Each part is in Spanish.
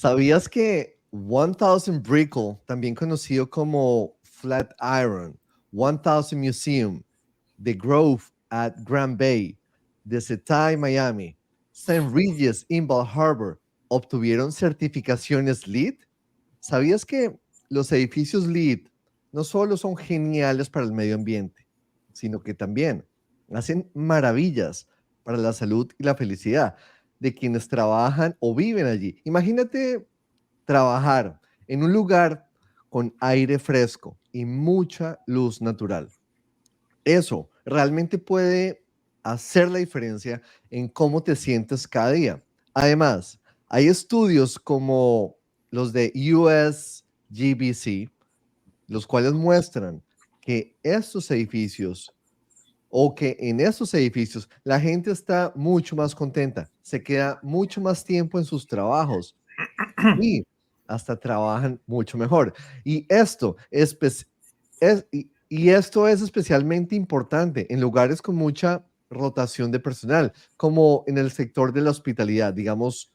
¿Sabías que 1000 Brickell, también conocido como Flatiron, 1000 Museum, The Grove at Grand Bay, The Setai Miami, St. Regis in Bal Harbor, obtuvieron certificaciones LEED? ¿Sabías que los edificios LEED no solo son geniales para el medio ambiente, sino que también hacen maravillas para la salud y la felicidad de quienes trabajan o viven allí? Imagínate trabajar en un lugar con aire fresco y mucha luz natural. Eso realmente puede hacer la diferencia en cómo te sientes cada día. Además, hay estudios como los de USGBC, los cuales muestran que estos edificios o que en estos edificios la gente está mucho más contenta, se queda mucho más tiempo en sus trabajos y hasta trabajan mucho mejor. Y esto y esto es especialmente importante en lugares con mucha rotación de personal, como en el sector de la hospitalidad, digamos,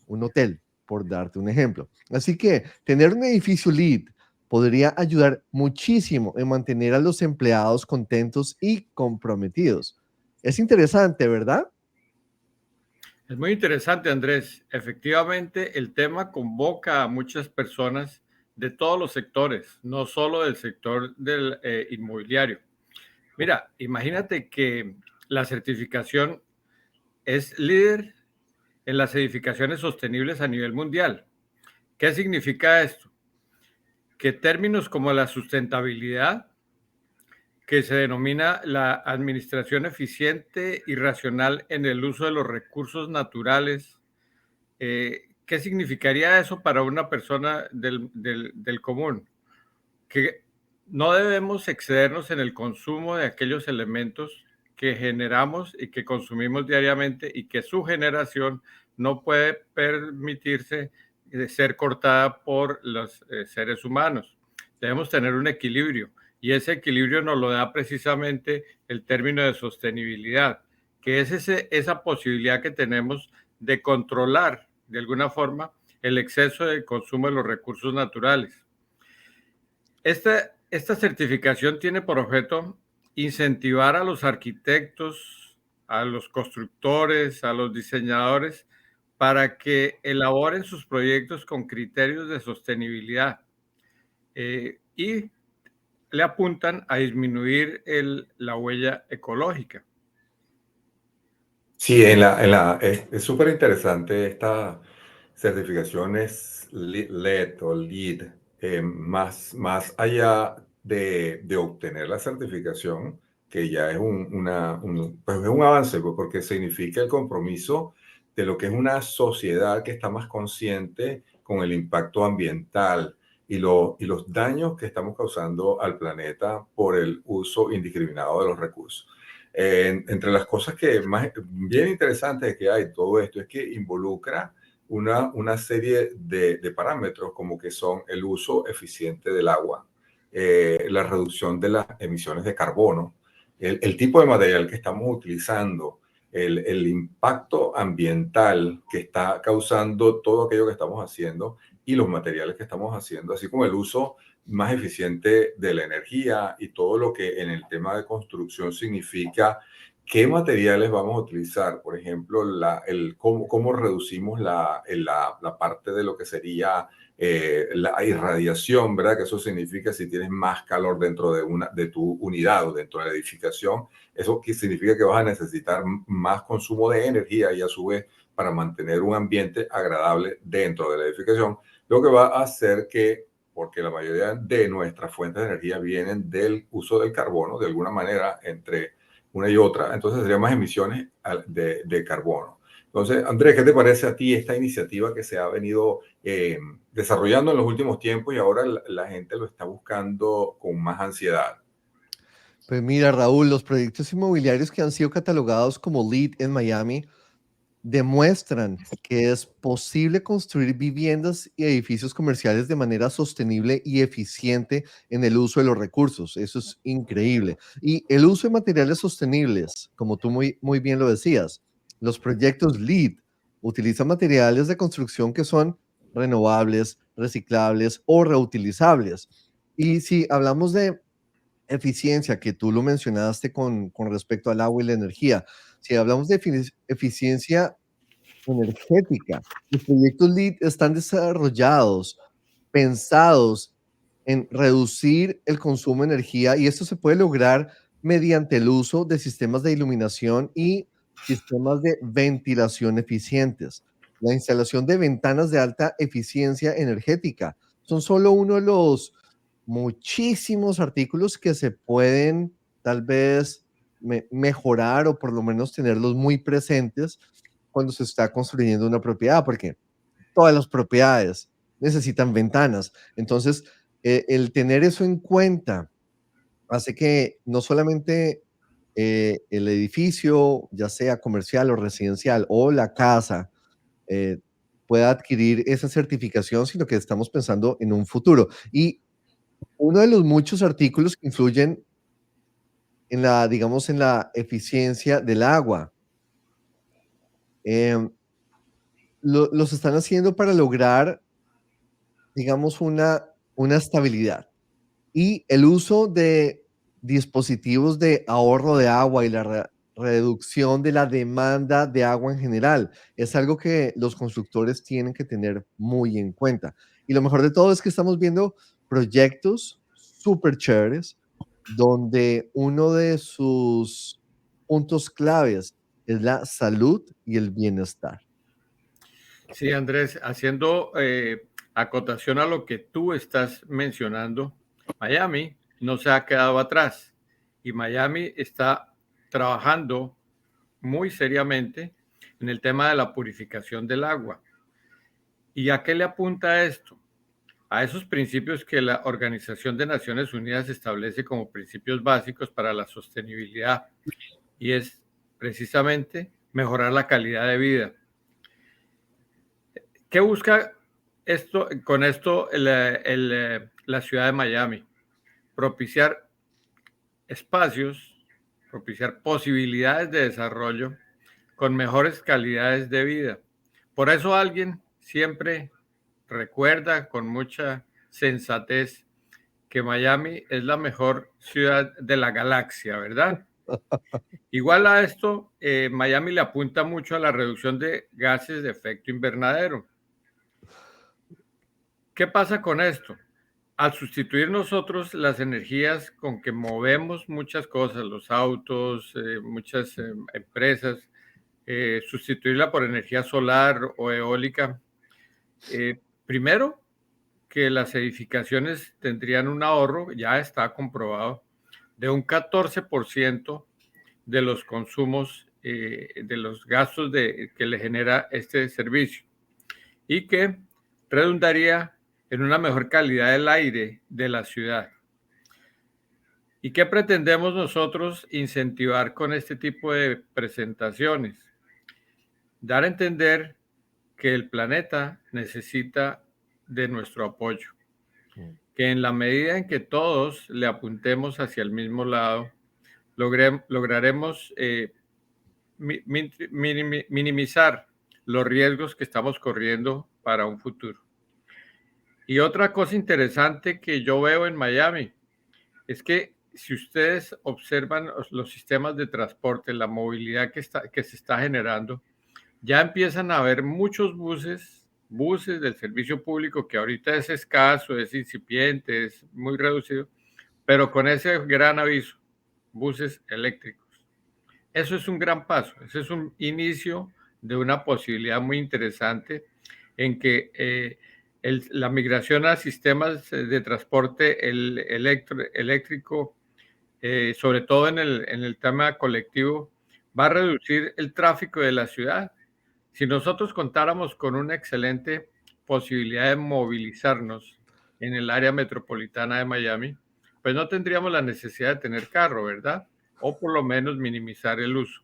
un hotel, por darte un ejemplo. Así que tener un edificio LEED podría ayudar muchísimo en mantener a los empleados contentos y comprometidos. Es interesante, ¿verdad? Es muy interesante, Andrés. Efectivamente, el tema convoca a muchas personas de todos los sectores, no solo del sector del inmobiliario. Mira, imagínate que la certificación es líder en las edificaciones sostenibles a nivel mundial. ¿Qué significa esto? Que términos como la sustentabilidad, que se denomina la administración eficiente y racional en el uso de los recursos naturales. ¿Qué significaría eso para una persona del común? Que no debemos excedernos en el consumo de aquellos elementos que generamos y que consumimos diariamente y que su generación no puede permitirse ser cortada por los seres humanos. Debemos tener un equilibrio y ese equilibrio nos lo da precisamente el término de sostenibilidad, que es esa posibilidad que tenemos de controlar de alguna forma el exceso de consumo de los recursos naturales. Esta certificación tiene por objeto incentivar a los arquitectos, a los constructores, a los diseñadores, para que elaboren sus proyectos con criterios de sostenibilidad y le apuntan a disminuir la huella ecológica. Sí, es súper interesante esta certificaciones LED o LEED, más allá de obtener la certificación, que ya es pues es un avance, pues, porque significa el compromiso de lo que es una sociedad que está más consciente con el impacto ambiental y los daños que estamos causando al planeta por el uso indiscriminado de los recursos. Entre las cosas que más bien interesantes que hay todo esto es que involucra una serie de parámetros como que son el uso eficiente del agua, la reducción de las emisiones de carbono, el tipo de material que estamos utilizando, el impacto ambiental que está causando todo aquello que estamos haciendo y los materiales que estamos haciendo, así como el uso más eficiente de la energía y todo lo que en el tema de construcción significa qué materiales vamos a utilizar. Por ejemplo, cómo reducimos la parte de lo que sería la irradiación, ¿verdad? Que eso significa si tienes más calor dentro de tu unidad o dentro de la edificación, eso significa que vas a necesitar más consumo de energía y a su vez para mantener un ambiente agradable dentro de la edificación, lo que va a hacer que porque la mayoría de nuestras fuentes de energía vienen del uso del carbono, de alguna manera, entre una y otra, entonces serían más emisiones de carbono. Entonces, Andrés, ¿qué te parece a ti esta iniciativa que se ha venido desarrollando en los últimos tiempos y ahora la gente lo está buscando con más ansiedad? Pues mira, Raúl, los proyectos inmobiliarios que han sido catalogados como LEED en Miami demuestran que es posible construir viviendas y edificios comerciales de manera sostenible y eficiente en el uso de los recursos. Eso es increíble. Y el uso de materiales sostenibles, como tú muy bien lo decías, los proyectos LEED utilizan materiales de construcción que son renovables, reciclables o reutilizables. Y si hablamos de eficiencia, que tú lo mencionaste con respecto al agua y la energía, si hablamos de eficiencia energética, los proyectos LEED están desarrollados, pensados en reducir el consumo de energía, y esto se puede lograr mediante el uso de sistemas de iluminación y sistemas de ventilación eficientes. La instalación de ventanas de alta eficiencia energética son solo uno de los muchísimos artículos que se pueden tal vez mejorar, o por lo menos tenerlos muy presentes cuando se está construyendo una propiedad, porque todas las propiedades necesitan ventanas. Entonces, el tener eso en cuenta hace que no solamente el edificio, ya sea comercial o residencial, o la casa, eh, pueda adquirir esa certificación, sino que estamos pensando en un futuro. Y uno de los muchos artículos que influyen en la, digamos, en la eficiencia del agua, em, los están haciendo para lograr, digamos, una estabilidad. Y el uso de dispositivos de ahorro de agua y la reducción de la demanda de agua en general es algo que los constructores tienen que tener muy en cuenta. Y lo mejor de todo es que estamos viendo proyectos súper chéveres donde uno de sus puntos claves es la salud y el bienestar. Sí, Andrés, haciendo acotación a lo que tú estás mencionando, Miami no se ha quedado atrás y Miami está trabajando muy seriamente en el tema de la purificación del agua. ¿Y a qué le apunta esto? A esos principios que la Organización de Naciones Unidas establece como principios básicos para la sostenibilidad, y es precisamente mejorar la calidad de vida. ¿Qué busca esto, con esto la ciudad de Miami? Propiciar espacios, propiciar posibilidades de desarrollo con mejores calidades de vida. Por eso alguien siempre recuerda con mucha sensatez que Miami es la mejor ciudad de la galaxia, ¿verdad? Igual a esto, Miami le apunta mucho a la reducción de gases de efecto invernadero. ¿Qué pasa con esto? Al sustituir nosotros las energías con que movemos muchas cosas, los autos, muchas empresas, sustituirla por energía solar o eólica, primero que las edificaciones tendrían un ahorro, ya está comprobado, de un 14% de los consumos, de los gastos que le genera este servicio, y que redundaría en una mejor calidad del aire de la ciudad. ¿Y qué pretendemos nosotros incentivar con este tipo de presentaciones? Dar a entender que el planeta necesita de nuestro apoyo, que en la medida en que todos le apuntemos hacia el mismo lado, lograremos minimizar los riesgos que estamos corriendo para un futuro. Y otra cosa interesante que yo veo en Miami es que si ustedes observan los sistemas de transporte, la movilidad que se está generando, ya empiezan a haber muchos buses del servicio público que ahorita es escaso, es incipiente, es muy reducido, pero con ese gran aviso, buses eléctricos. Eso es un gran paso, ese es un inicio de una posibilidad muy interesante en que la migración a sistemas de transporte eléctrico, sobre todo en el tema colectivo, va a reducir el tráfico de la ciudad. Si nosotros contáramos con una excelente posibilidad de movilizarnos en el área metropolitana de Miami, pues no tendríamos la necesidad de tener carro, ¿verdad? O por lo menos minimizar el uso.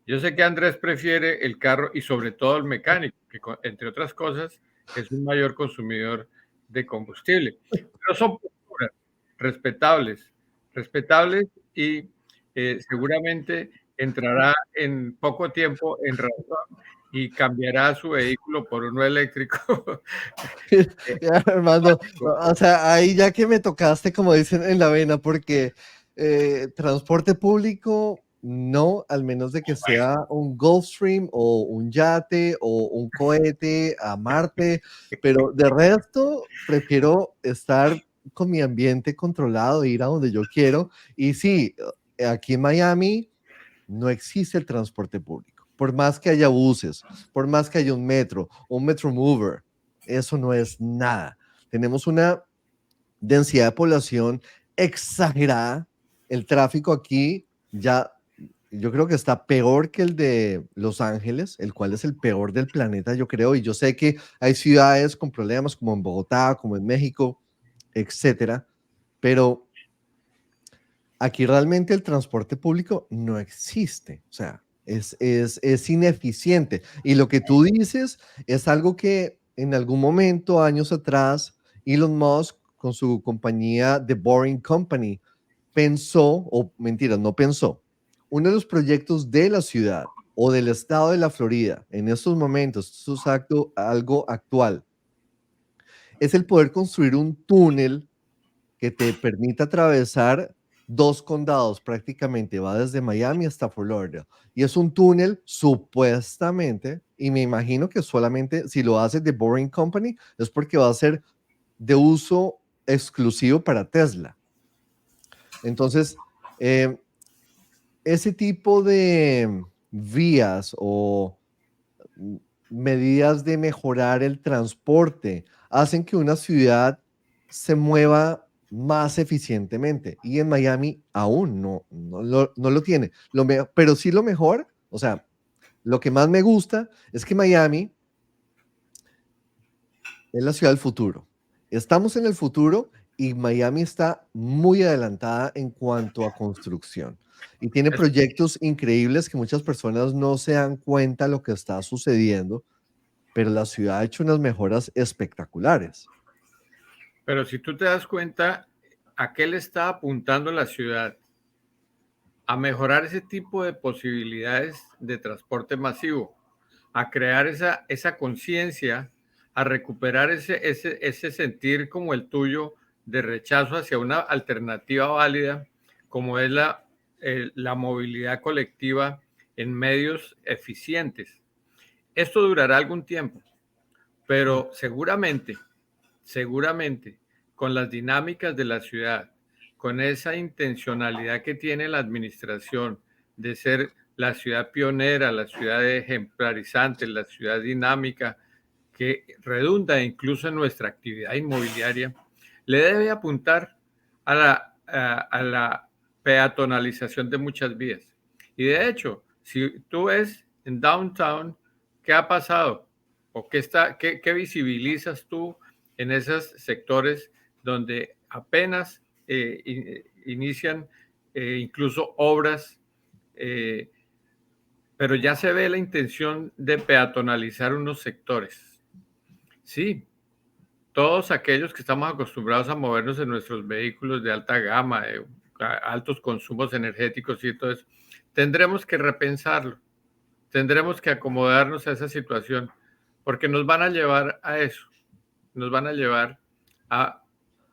Yo sé que Andrés prefiere el carro y sobre todo el mecánico, que entre otras cosas es un mayor consumidor de combustible. Pero son posturas respetables, respetables y seguramente entrará en poco tiempo en razón y cambiará su vehículo por uno eléctrico. Ya, Armando, o sea, ahí ya que me tocaste, como dicen en la vena, porque transporte público, no, al menos de que sea un Gulfstream o un yate o un cohete a Marte, pero de resto prefiero estar con mi ambiente controlado, ir a donde yo quiero. Y sí, aquí en Miami no existe el transporte público. Por más que haya buses, por más que haya un metro, un Metromover, eso no es nada. Tenemos una densidad de población exagerada. El tráfico aquí ya, yo creo que está peor que el de Los Ángeles, el cual es el peor del planeta, yo creo. Y yo sé que hay ciudades con problemas como en Bogotá, como en México, etcétera. Pero aquí realmente el transporte público no existe, o sea, es ineficiente. Y lo que tú dices es algo que en algún momento, años atrás, Elon Musk con su compañía The Boring Company pensó, o mentira, no pensó, uno de los proyectos de la ciudad o del estado de la Florida en estos momentos, esto es algo actual, es el poder construir un túnel que te permite atravesar dos condados prácticamente, va desde Miami hasta Florida. Y es un túnel supuestamente, y me imagino que solamente si lo hace The Boring Company es porque va a ser de uso exclusivo para Tesla. Entonces, eh, ese tipo de vías o medidas de mejorar el transporte hacen que una ciudad se mueva más eficientemente. Y en Miami aún no lo tiene. Pero sí lo mejor, o sea, lo que más me gusta es que Miami es la ciudad del futuro. Estamos en el futuro y Miami está muy adelantada en cuanto a construcción. Y tiene Es- proyectos increíbles que muchas personas no se dan cuenta de lo que está sucediendo, pero la ciudad ha hecho unas mejoras espectaculares. Pero si tú te das cuenta, ¿a qué le está apuntando la ciudad? A mejorar ese tipo de posibilidades de transporte masivo, a crear esa conciencia, a recuperar ese sentir como el tuyo de rechazo hacia una alternativa válida, como es la movilidad colectiva en medios eficientes. Esto durará algún tiempo, pero seguramente, con las dinámicas de la ciudad, con esa intencionalidad que tiene la administración de ser la ciudad pionera, la ciudad ejemplarizante, la ciudad dinámica, que redunda incluso en nuestra actividad inmobiliaria, le debe apuntar a la peatonalización de muchas vías. Y de hecho, si tú ves en Downtown, ¿qué ha pasado? ¿O qué visibilizas tú en esos sectores donde apenas inician incluso obras, eh, pero ya se ve la intención de peatonalizar unos sectores? Sí, todos aquellos que estamos acostumbrados a movernos en nuestros vehículos de alta gama, altos consumos energéticos y todo eso, tendremos que repensarlo, tendremos que acomodarnos a esa situación, porque nos van a llevar a eso, nos van a llevar a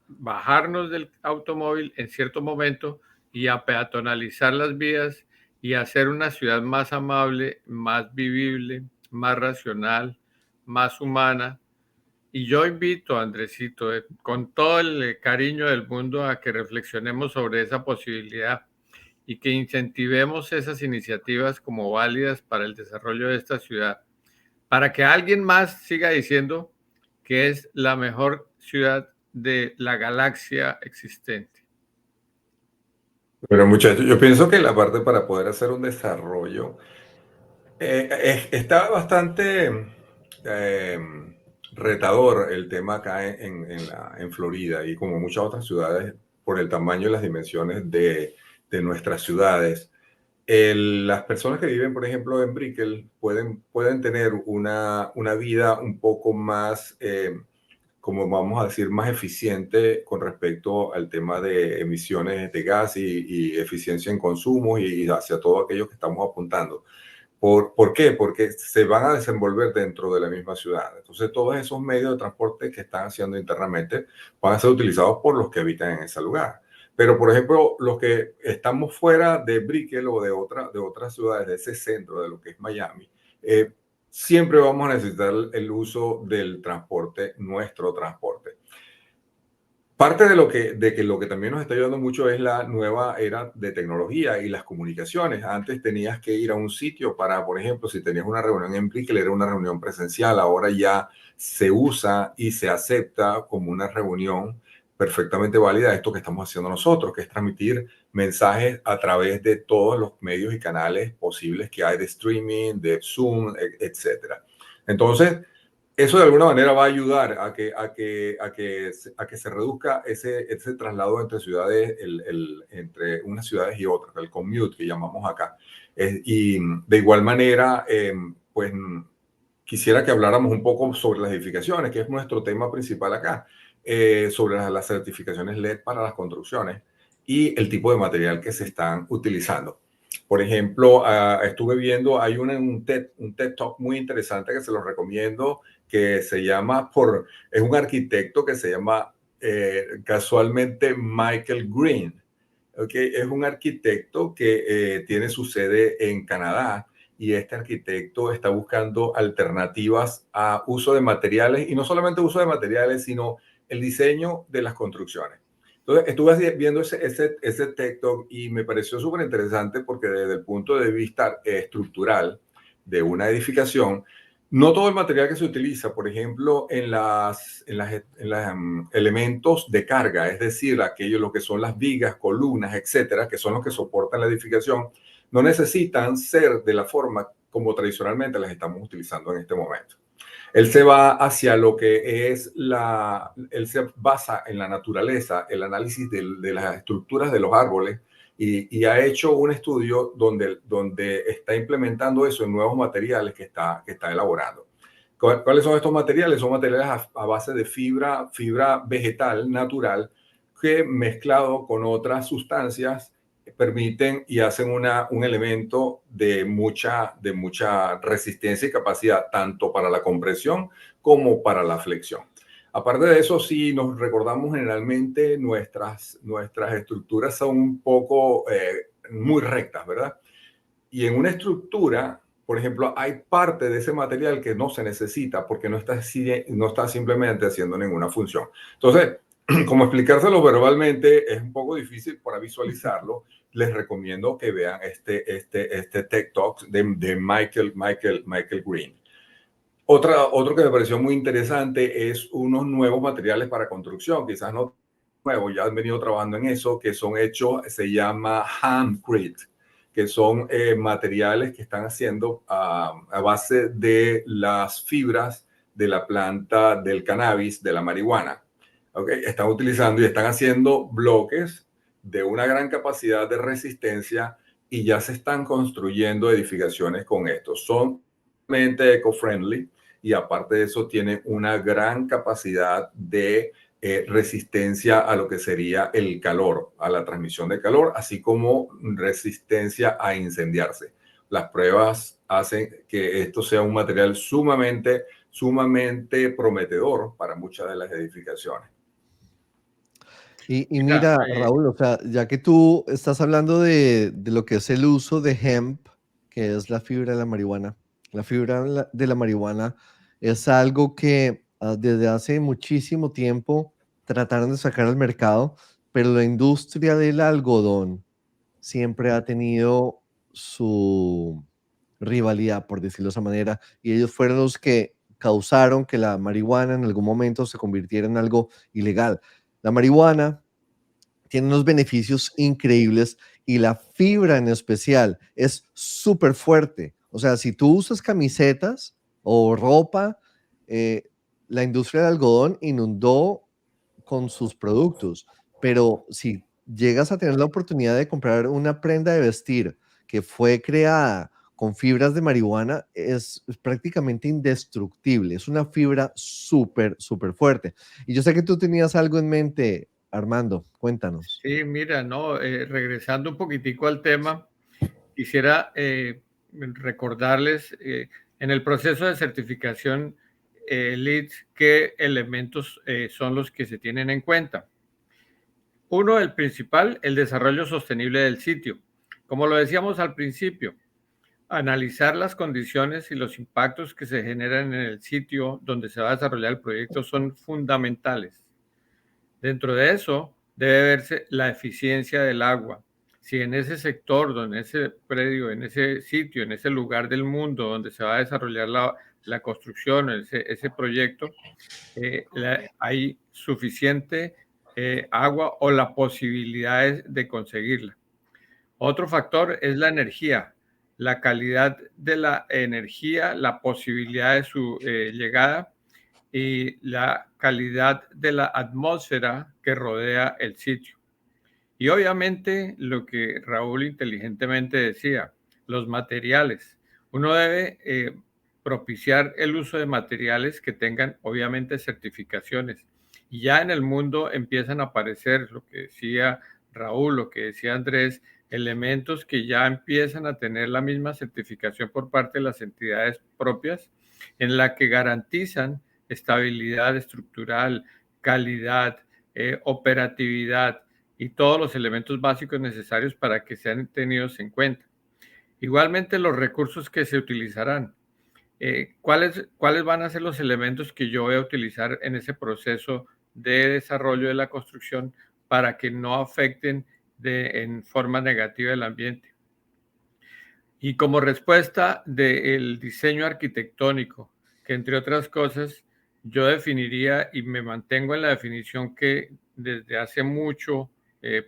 bajarnos del automóvil en cierto momento y a peatonalizar las vías y a hacer una ciudad más amable, más vivible, más racional, más humana. Y yo invito a Andresito, con todo el cariño del mundo, a que reflexionemos sobre esa posibilidad y que incentivemos esas iniciativas como válidas para el desarrollo de esta ciudad, para que alguien más siga diciendo que es la mejor ciudad de la galaxia existente. Pero muchachos, yo pienso que la parte para poder hacer un desarrollo está bastante eh, retador el tema acá en Florida y como muchas otras ciudades por el tamaño y las dimensiones de nuestras ciudades. Las personas que viven, por ejemplo, en Brickell pueden tener una vida un poco más como vamos a decir, más eficiente con respecto al tema de emisiones de gas y eficiencia en consumo y hacia todo aquello que estamos apuntando. ¿Por qué? Porque se van a desenvolver dentro de la misma ciudad. Entonces, todos esos medios de transporte que están haciendo internamente van a ser utilizados por los que habitan en ese lugar. Pero, por ejemplo, los que estamos fuera de Brickell o de otras ciudades, de ese centro, de lo que es Miami, siempre vamos a necesitar el uso del transporte, nuestro transporte. Parte de lo que también nos está ayudando mucho es la nueva era de tecnología y las comunicaciones. Antes tenías que ir a un sitio para, por ejemplo, si tenías una reunión en Brickell, era una reunión presencial. Ahora ya se usa y se acepta como una reunión perfectamente válida esto que estamos haciendo nosotros, que es transmitir mensajes a través de todos los medios y canales posibles que hay de streaming, de Zoom, etcétera. Entonces, eso de alguna manera va a ayudar a que se reduzca ese traslado entre ciudades, entre unas ciudades y otras, el commute que llamamos acá. Y de igual manera, pues quisiera que habláramos un poco sobre las edificaciones, que es nuestro tema principal acá, sobre las certificaciones LED para las construcciones y el tipo de material que se están utilizando. Por ejemplo, estuve viendo, hay un TED Talk muy interesante que se los recomiendo, que se llama es un arquitecto que se llama casualmente Michael Green. ¿Okay? Es un arquitecto que tiene su sede en Canadá y este arquitecto está buscando alternativas a uso de materiales y no solamente uso de materiales, sino el diseño de las construcciones. Entonces, estuve viendo ese TED Talk y me pareció súper interesante porque desde el punto de vista estructural de una edificación, no todo el material que se utiliza, por ejemplo, en los elementos de carga, es decir, aquello lo que son las vigas, columnas, etcétera, que son los que soportan la edificación, no necesitan ser de la forma como tradicionalmente las estamos utilizando en este momento. Él se va hacia lo que es él se basa en la naturaleza, el análisis de las estructuras de los árboles y ha hecho un estudio donde está implementando eso en nuevos materiales que está elaborando. ¿Cuáles son estos materiales? Son materiales a base de fibra vegetal natural que mezclado con otras sustancias permiten y hacen un elemento de mucha resistencia y capacidad, tanto para la compresión como para la flexión. Aparte de eso, si nos recordamos generalmente, nuestras estructuras son un poco muy rectas, ¿verdad? Y en una estructura, por ejemplo, hay parte de ese material que no se necesita porque no está simplemente haciendo ninguna función. Entonces, como explicárselo verbalmente es un poco difícil para visualizarlo, les recomiendo que vean este TED Talk de Michael Green. Otro que me pareció muy interesante es unos nuevos materiales para construcción, quizás no nuevos, ya han venido trabajando en eso, que son hechos, se llama handcrete, que son materiales que están haciendo a base de las fibras de la planta del cannabis, de la marihuana. ¿Okay? Están utilizando y están haciendo bloques de una gran capacidad de resistencia y ya se están construyendo edificaciones con esto. Son eco-friendly y aparte de eso tiene una gran capacidad de resistencia a lo que sería el calor, a la transmisión de calor, así como resistencia a incendiarse. Las pruebas hacen que esto sea un material sumamente prometedor para muchas de las edificaciones. Y mira, Raúl, o sea, ya que tú estás hablando de lo que es el uso de hemp, que es la fibra de la marihuana, la fibra de la marihuana es algo que desde hace muchísimo tiempo trataron de sacar al mercado, pero la industria del algodón siempre ha tenido su rivalidad, por decirlo de esa manera, y ellos fueron los que causaron que la marihuana en algún momento se convirtiera en algo ilegal. La marihuana tiene unos beneficios increíbles y la fibra en especial es súper fuerte. O sea, si tú usas camisetas o ropa, la industria del algodón inundó con sus productos, pero si llegas a tener la oportunidad de comprar una prenda de vestir que fue creada con fibras de marihuana es prácticamente indestructible. Es una fibra súper, súper fuerte. Y yo sé que tú tenías algo en mente, Armando. Cuéntanos. Sí, mira, no, regresando un poquitico al tema, quisiera recordarles en el proceso de certificación LEED qué elementos son los que se tienen en cuenta. Uno, el principal, el desarrollo sostenible del sitio. Como lo decíamos al principio, analizar las condiciones y los impactos que se generan en el sitio donde se va a desarrollar el proyecto son fundamentales. Dentro de eso debe verse la eficiencia del agua. Si en ese sector, en ese predio, en ese sitio, en ese lugar del mundo donde se va a desarrollar la construcción, ese proyecto, hay suficiente agua o la posibilidad de conseguirla. Otro factor es la energía, la calidad de la energía, la posibilidad de su llegada y la calidad de la atmósfera que rodea el sitio. Y obviamente lo que Raúl inteligentemente decía, los materiales. Uno debe propiciar el uso de materiales que tengan obviamente certificaciones. Y ya en el mundo empiezan a aparecer lo que decía Raúl, lo que decía Andrés, elementos que ya empiezan a tener la misma certificación por parte de las entidades propias en la que garantizan estabilidad estructural, calidad, operatividad y todos los elementos básicos necesarios para que sean tenidos en cuenta. Igualmente los recursos que se utilizarán. ¿Cuáles van a ser los elementos que yo voy a utilizar en ese proceso de desarrollo de la construcción para que no afecten en forma negativa el ambiente? Y como respuesta del diseño arquitectónico, que entre otras cosas yo definiría y me mantengo en la definición que desde hace mucho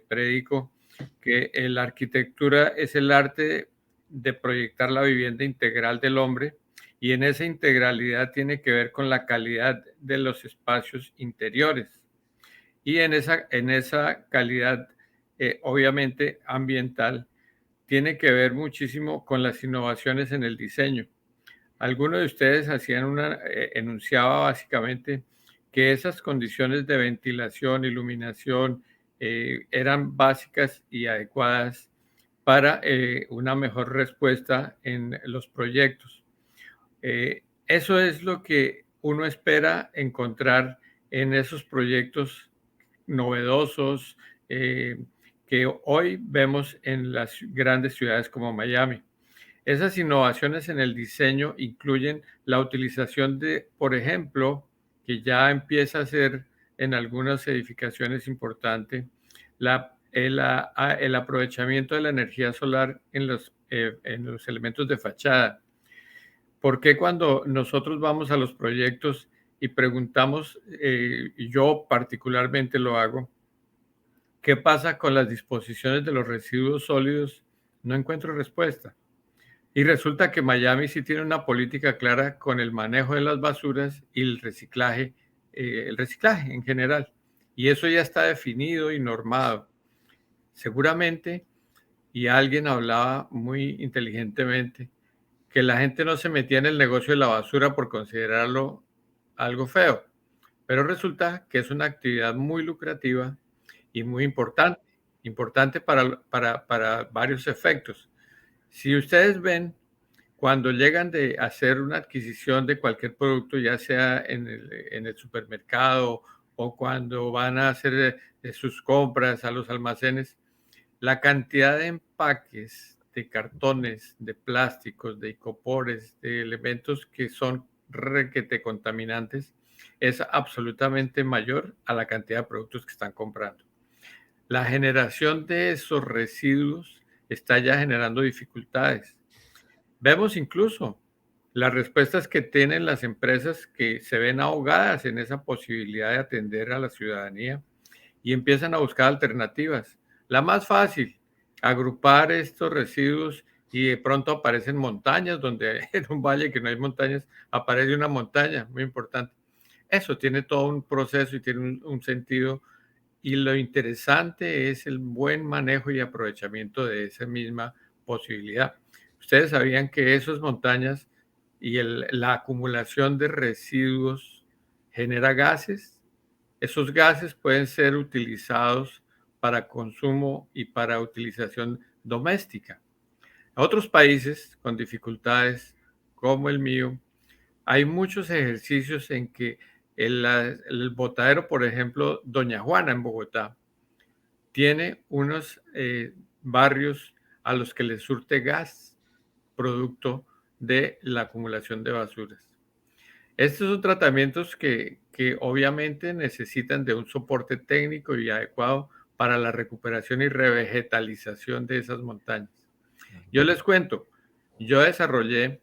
predico, que la arquitectura es el arte de proyectar la vivienda integral del hombre y en esa integralidad tiene que ver con la calidad de los espacios interiores y en esa calidad obviamente ambiental tiene que ver muchísimo con las innovaciones en el diseño. Algunos de ustedes enunciaba básicamente que esas condiciones de ventilación, iluminación, eran básicas y adecuadas para una mejor respuesta en los proyectos. Eso es lo que uno espera encontrar en esos proyectos novedosos que hoy vemos en las grandes ciudades como Miami. Esas innovaciones en el diseño incluyen la utilización de, por ejemplo, que ya empieza a ser en algunas edificaciones importante, el aprovechamiento de la energía solar en los elementos de fachada. ¿Por qué cuando nosotros vamos a los proyectos y preguntamos, y yo particularmente lo hago, qué pasa con las disposiciones de los residuos sólidos? No encuentro respuesta. Y resulta que Miami sí tiene una política clara con el manejo de las basuras y el reciclaje en general. Y eso ya está definido y normado. Seguramente, y alguien hablaba muy inteligentemente, que la gente no se metía en el negocio de la basura por considerarlo algo feo, pero resulta que es una actividad muy lucrativa y muy importante para varios efectos. Si ustedes ven, cuando llegan de hacer una adquisición de cualquier producto, ya sea en el supermercado o cuando van a hacer sus compras a los almacenes, la cantidad de empaques, de cartones, de plásticos, de icopores, de elementos que son requete contaminantes, es absolutamente mayor a la cantidad de productos que están comprando. La generación de esos residuos está ya generando dificultades. Vemos incluso las respuestas que tienen las empresas que se ven ahogadas en esa posibilidad de atender a la ciudadanía y empiezan a buscar alternativas. La más fácil, agrupar estos residuos y de pronto aparecen montañas, donde en un valle que no hay montañas, aparece una montaña, muy importante. Eso tiene todo un proceso y tiene un sentido y lo interesante es el buen manejo y aprovechamiento de esa misma posibilidad. ¿Ustedes sabían que esas montañas y la acumulación de residuos genera gases? Esos gases pueden ser utilizados para consumo y para utilización doméstica. En otros países con dificultades como el mío, hay muchos ejercicios en que el botadero, por ejemplo, Doña Juana en Bogotá, tiene unos barrios a los que les surte gas producto de la acumulación de basuras. Estos son tratamientos que obviamente necesitan de un soporte técnico y adecuado para la recuperación y revegetalización de esas montañas. Yo les cuento, yo desarrollé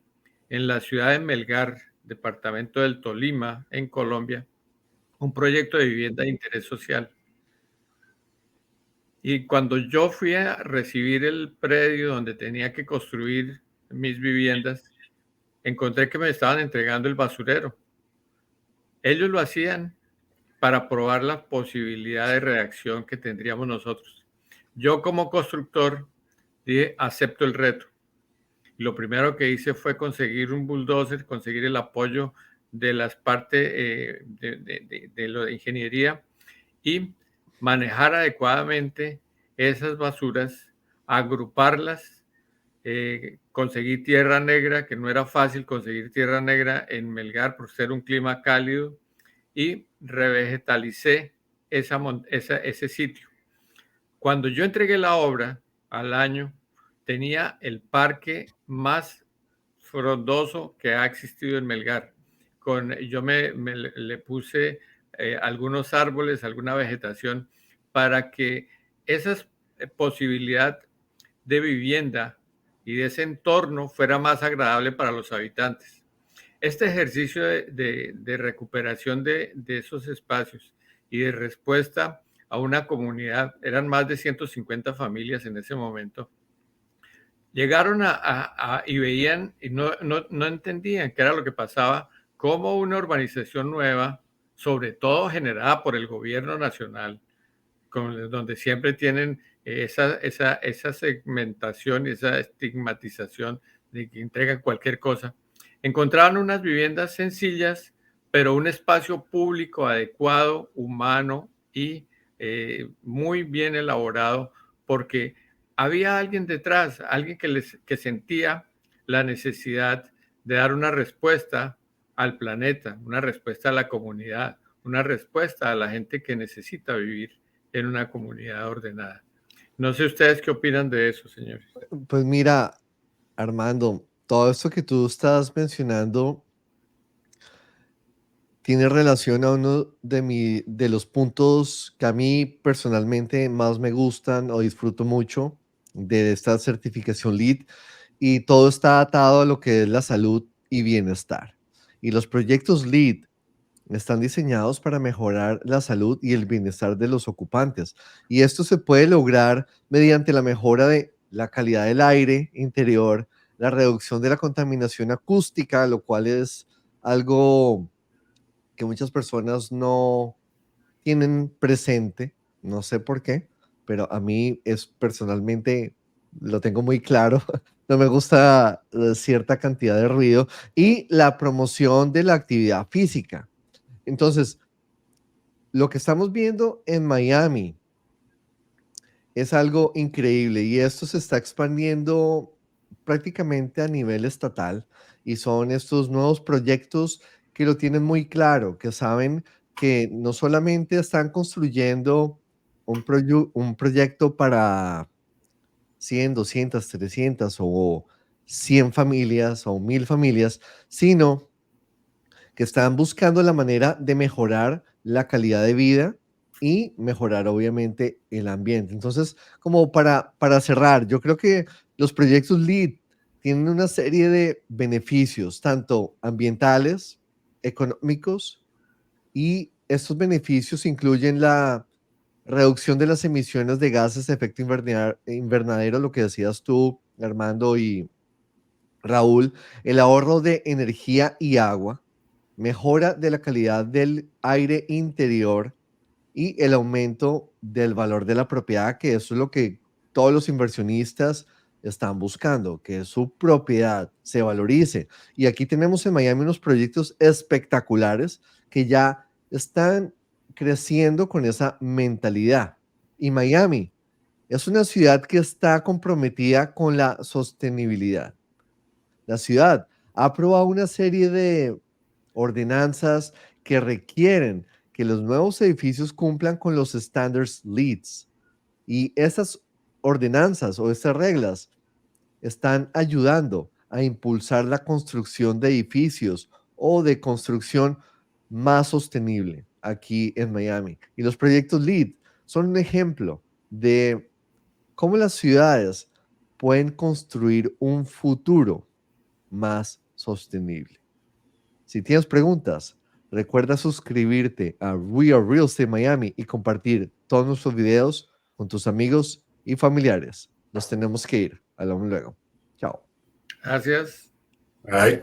en la ciudad de Melgar, departamento del Tolima, en Colombia, un proyecto de vivienda de interés social. Y cuando yo fui a recibir el predio donde tenía que construir mis viviendas, encontré que me estaban entregando el basurero. Ellos lo hacían para probar la posibilidad de reacción que tendríamos nosotros. Yo como constructor dije, acepto el reto. Lo primero que hice fue conseguir un bulldozer, conseguir el apoyo de las partes de lo de ingeniería y manejar adecuadamente esas basuras, agruparlas, conseguir tierra negra, que no era fácil conseguir tierra negra en Melgar por ser un clima cálido, y revegetalicé ese sitio. Cuando yo entregué la obra al año, tenía el parque más frondoso que ha existido en Melgar. Yo le puse algunos árboles, alguna vegetación, para que esa posibilidad de vivienda y de ese entorno fuera más agradable para los habitantes. Este ejercicio de recuperación de esos espacios y de respuesta a una comunidad, eran más de 150 familias en ese momento, llegaron y veían y no entendían qué era lo que pasaba, cómo una urbanización nueva, sobre todo generada por el gobierno nacional, donde siempre tienen esa segmentación, esa estigmatización de que entregan cualquier cosa, encontraban unas viviendas sencillas, pero un espacio público adecuado, humano y muy bien elaborado, porque había alguien detrás, alguien que sentía la necesidad de dar una respuesta al planeta, una respuesta a la comunidad, una respuesta a la gente que necesita vivir en una comunidad ordenada. No sé ustedes qué opinan de eso, señores. Pues mira, Armando, todo esto que tú estás mencionando tiene relación a uno de los puntos que a mí personalmente más me gustan o disfruto mucho de esta certificación LEED, y todo está atado a lo que es la salud y bienestar. Y los proyectos LEED están diseñados para mejorar la salud y el bienestar de los ocupantes. Y esto se puede lograr mediante la mejora de la calidad del aire interior, la reducción de la contaminación acústica, lo cual es algo que muchas personas no tienen presente, no sé por qué, pero a mí es personalmente, lo tengo muy claro, no me gusta cierta cantidad de ruido, y la promoción de la actividad física. Entonces, lo que estamos viendo en Miami es algo increíble, y esto se está expandiendo prácticamente a nivel estatal, y son estos nuevos proyectos que lo tienen muy claro, que saben que no solamente están construyendo un proyecto para 100, 200, 300 o 100 familias o 1000 familias, sino que están buscando la manera de mejorar la calidad de vida y mejorar obviamente el ambiente. Entonces, como para cerrar, yo creo que los proyectos LEED tienen una serie de beneficios, tanto ambientales, económicos, y estos beneficios incluyen la reducción de las emisiones de gases de efecto invernadero, lo que decías tú, Armando y Raúl, el ahorro de energía y agua, mejora de la calidad del aire interior y el aumento del valor de la propiedad, que eso es lo que todos los inversionistas están buscando que su propiedad se valorice. Y aquí tenemos en Miami unos proyectos espectaculares que ya están creciendo con esa mentalidad. Y Miami es una ciudad que está comprometida con la sostenibilidad. La ciudad ha aprobado una serie de ordenanzas que requieren que los nuevos edificios cumplan con los estándares LEEDs. Y esas ordenanzas o esas reglas están ayudando a impulsar la construcción de edificios o de construcción más sostenible aquí en Miami. Y los proyectos LEED son un ejemplo de cómo las ciudades pueden construir un futuro más sostenible. Si tienes preguntas, recuerda suscribirte a We Are Real Estate Miami y compartir todos nuestros videos con tus amigos y familiares. Nos tenemos que ir. Hablamos luego. Chao. Gracias. Ay.